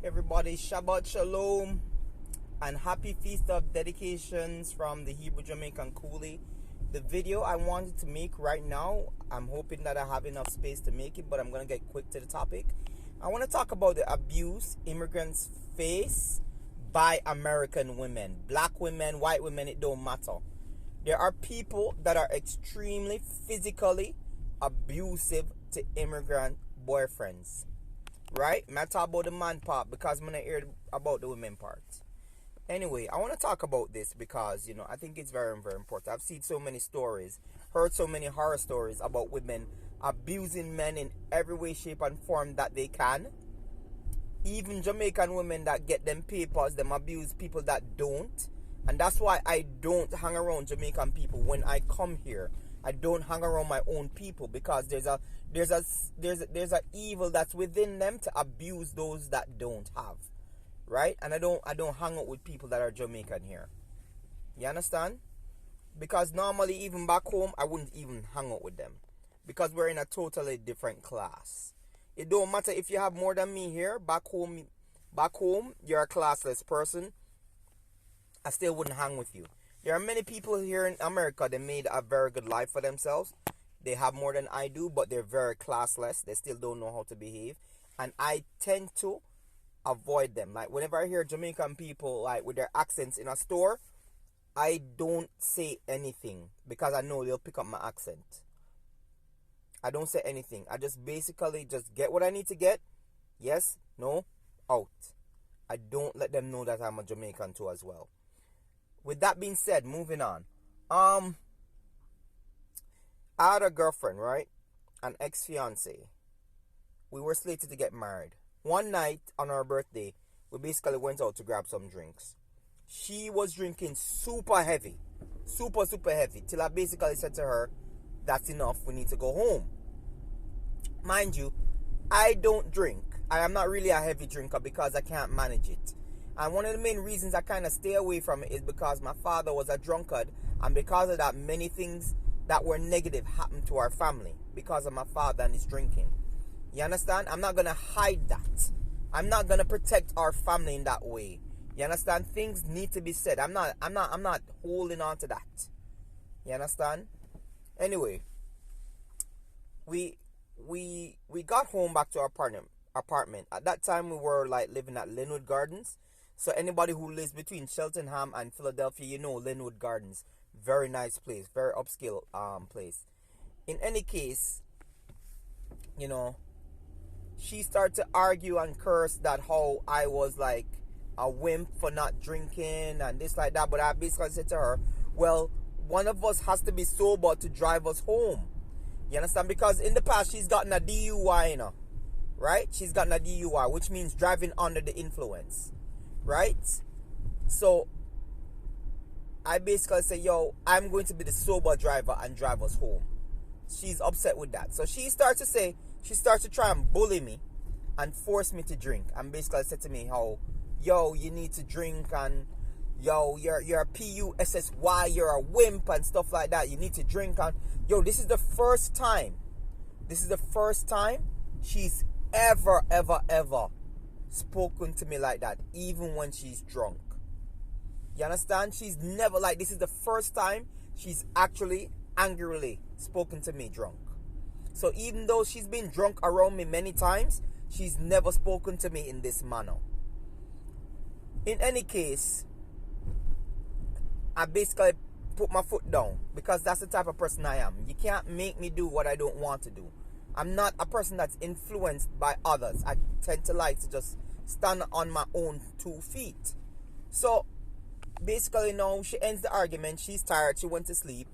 Everybody, Shabbat Shalom and happy feast of dedications from the Hebrew Jamaican Coolie. The video I wanted to make right now, I'm hoping that I have enough space to make it, but I'm going to get quick to the topic. I want to talk about the abuse immigrants face by American women. Black women, white women, it don't matter. There are people that are extremely physically abusive to immigrant boyfriends. Right? I'm talk about the man part because I'm going to hear about the women part. Anyway, I want to talk about this because, I think it's very, very important. I've seen so many stories, heard so many horror stories about women abusing men in every way, shape, and form that they can. Even Jamaican women that get them papers, them abuse people that don't. And that's why I don't hang around Jamaican people when I come here. I don't hang around my own people because there's a evil that's within them to abuse those that don't have, right? And I don't hang out with people that are Jamaican here. You understand? Because normally even back home I wouldn't even hang out with them because we're in a totally different class. It don't matter if you have more than me here. Back home you're a classless person. I still wouldn't hang with you. There are many people here in America that made a very good life for themselves. They have more than I do, but they're very classless. They still don't know how to behave. And I tend to avoid them. Like whenever I hear Jamaican people like with their accents in a store, I don't say anything because I know they'll pick up my accent. I don't say anything. I just basically just get what I need to get. Yes, no, out. I don't let them know that I'm a Jamaican too as well. With that being said, moving on. I had a girlfriend, right? An ex-fiance. We were slated to get married. One night on our birthday, we basically went out to grab some drinks. She was drinking super heavy. Super, super heavy. Till I basically said to her, that's enough, we need to go home. Mind you, I don't drink. I am not really a heavy drinker because I can't manage it. And one of the main reasons I kind of stay away from it is because my father was a drunkard. And because of that, many things that were negative happened to our family because of my father and his drinking. You understand? I'm not going to hide that. I'm not going to protect our family in that way. You understand? Things need to be said. I'm not holding on to that. You understand? Anyway, we got home back to our apartment. At that time, we were like living at Linwood Gardens. So anybody who lives between Cheltenham and Philadelphia, you know Linwood Gardens. Very nice place. Very upscale place. In any case, she started to argue and curse that how I was like a wimp for not drinking and this like that. But I basically said to her, well, one of us has to be sober to drive us home. You understand? Because in the past, she's gotten a DUI, right? She's gotten a DUI, which means driving under the influence. Right? So I basically say, yo, I'm going to be the sober driver and drive us home. She's upset with that. So she starts to try and bully me and force me to drink. And basically said to me how, yo, you need to drink and yo, you're a PUSSY, you're a wimp and stuff like that. You need to drink and yo, this is the first time she's ever spoken to me like that, even when she's drunk. You understand? She's never like, this is the first time she's actually angrily spoken to me drunk. So even though she's been drunk around me many times, she's never spoken to me in this manner. In any case, I basically put my foot down because that's the type of person I am. You can't make me do what I don't want to do. I'm not a person that's influenced by others. I tend to like to just stand on my own 2 feet. So basically now she ends the argument. She's tired. She went to sleep.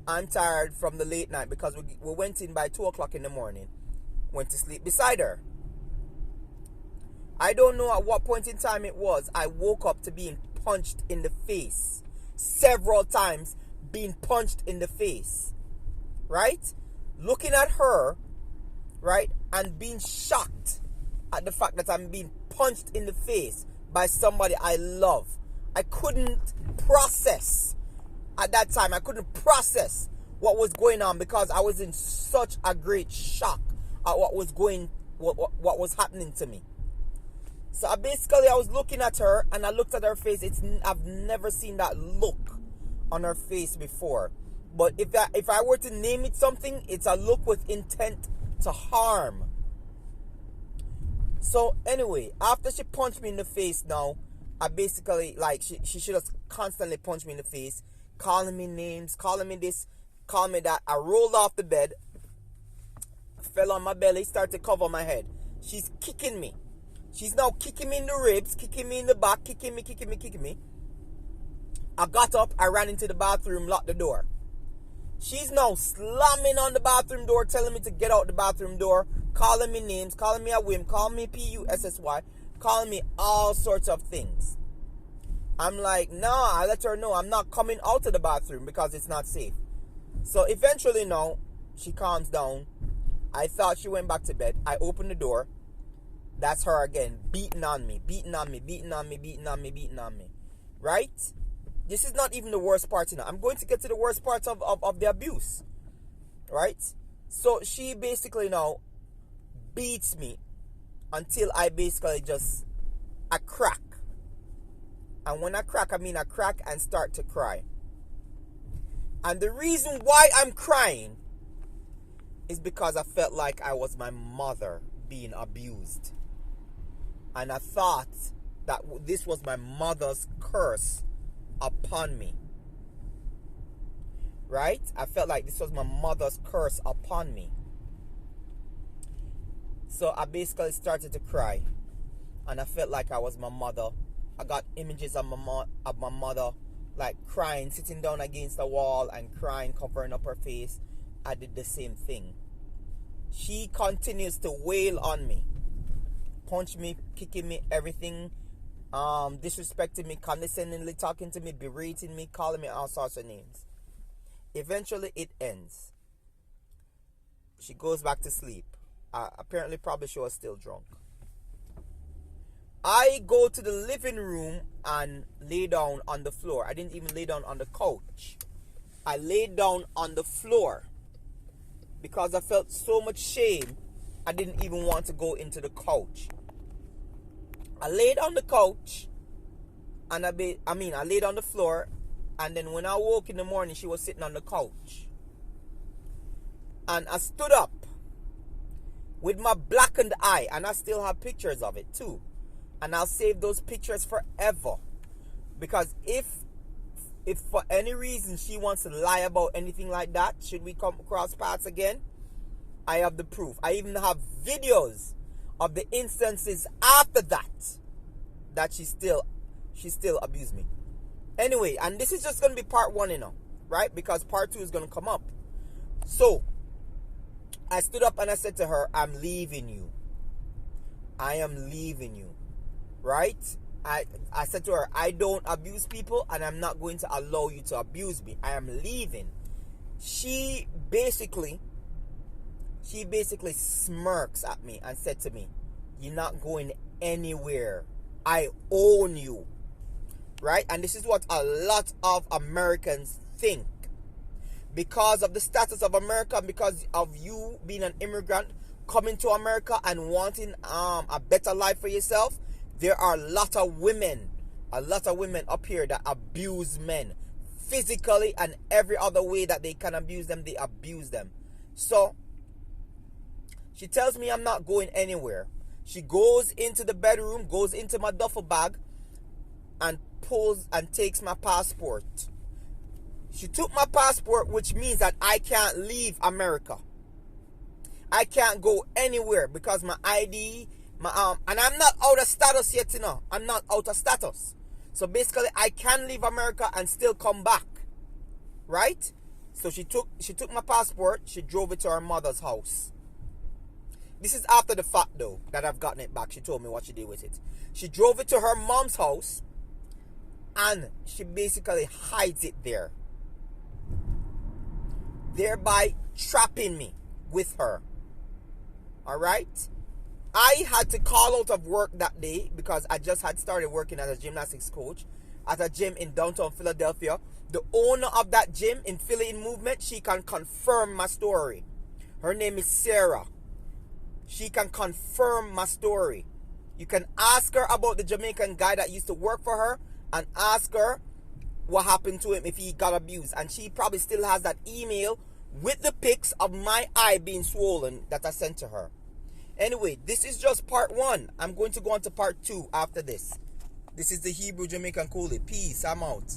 I'm tired from the late night because we went in by 2 o'clock in the morning. Went to sleep beside her. I don't know at what point in time it was. I woke up to being punched in the face. Several times being punched in the face. Right? Looking at her, right, and being shocked at the fact that I'm being punched in the face by somebody I love. I couldn't process at that time. I couldn't process what was going on because I was in such a great shock at what was happening to me. So I was looking at her, and I looked at her face. I've never seen that look on her face before. But if I were to name it something, it's a look with intent to harm. So anyway, after she punched me in the face now, I basically, like, she should have constantly punched me in the face, calling me names, calling me this, calling me that. I rolled off the bed, fell on my belly, started to cover my head. She's kicking me. She's now kicking me in the ribs, kicking me in the back, kicking me. I got up, I ran into the bathroom, locked the door. She's now slamming on the bathroom door, telling me to get out the bathroom door, calling me names, calling me a whim, calling me PUSSY, calling me all sorts of things. I'm like, nah, I let her know I'm not coming out of the bathroom because it's not safe. So eventually now, she calms down. I thought she went back to bed. I opened the door. That's her again, beating on me. Right? This is not even the worst part, you know. I'm going to get to the worst parts of the abuse. Right? So she basically now beats me until I basically I crack. And when I crack, I mean I crack and start to cry. And the reason why I'm crying is because I felt like I was my mother being abused. And I thought that this was my mother's curse upon me. Right? I felt like this was my mother's curse upon me. So I basically started to cry. And I felt like I was my mother. I got images of my mother, like crying, sitting down against the wall and crying, covering up her face. I did the same thing. She continues to wail on me. Punch me, kicking me, everything, disrespecting me, condescendingly talking to me, berating me, calling me all sorts of names. Eventually it ends. She goes back to sleep. Apparently probably she was still drunk. I go to the living room and lay down on the floor. I didn't even lay down on the couch. I laid down on the floor because I felt so much shame. I didn't even want to go into the couch. I laid on the couch, and I laid on the floor, and then when I woke in the morning, she was sitting on the couch. And I stood up with my blackened eye, and I still have pictures of it too. And I'll save those pictures forever. Because if for any reason she wants to lie about anything like that, should we come across paths again, I have the proof. I even have videos of the instances after that she still abused me. Anyway, and this is just going to be part 1, you know, right? Because part 2 is going to come up. So, I stood up and I said to her, I'm leaving you. I am leaving you. Right? I said to her, I don't abuse people and I'm not going to allow you to abuse me. I am leaving. She basically smirks at me and said to me, you're not going anywhere. I own you. Right? And this is what a lot of Americans think. Because of the status of America, because of you being an immigrant, coming to America and wanting a better life for yourself, there are a lot of women up here that abuse men physically and every other way that they can abuse them, they abuse them. So she tells me I'm not going anywhere. She goes into the bedroom, goes into my duffel bag and pulls and takes my passport. She took my passport, which means that I can't leave America. I can't go anywhere because my ID, and I'm not out of status yet, you know. I'm not out of status. So basically, I can leave America and still come back. Right? So she took my passport. She drove it to her mother's house. This is after the fact, though, that I've gotten it back. She told me what she did with it. She drove it to her mom's house, and she basically hides it there, thereby trapping me with her. All right? I had to call out of work that day because I just had started working as a gymnastics coach at a gym in downtown Philadelphia. The owner of that gym in Philly in Movement, she can confirm my story. Her name is Sarah. She can confirm my story. You can ask her about the Jamaican guy that used to work for her and ask her what happened to him if he got abused. And she probably still has that email with the pics of my eye being swollen that I sent to her. Anyway, this is just part 1. I'm going to go on to part 2 after this. This is the Hebrew Jamaican Coolie. Peace. I'm out.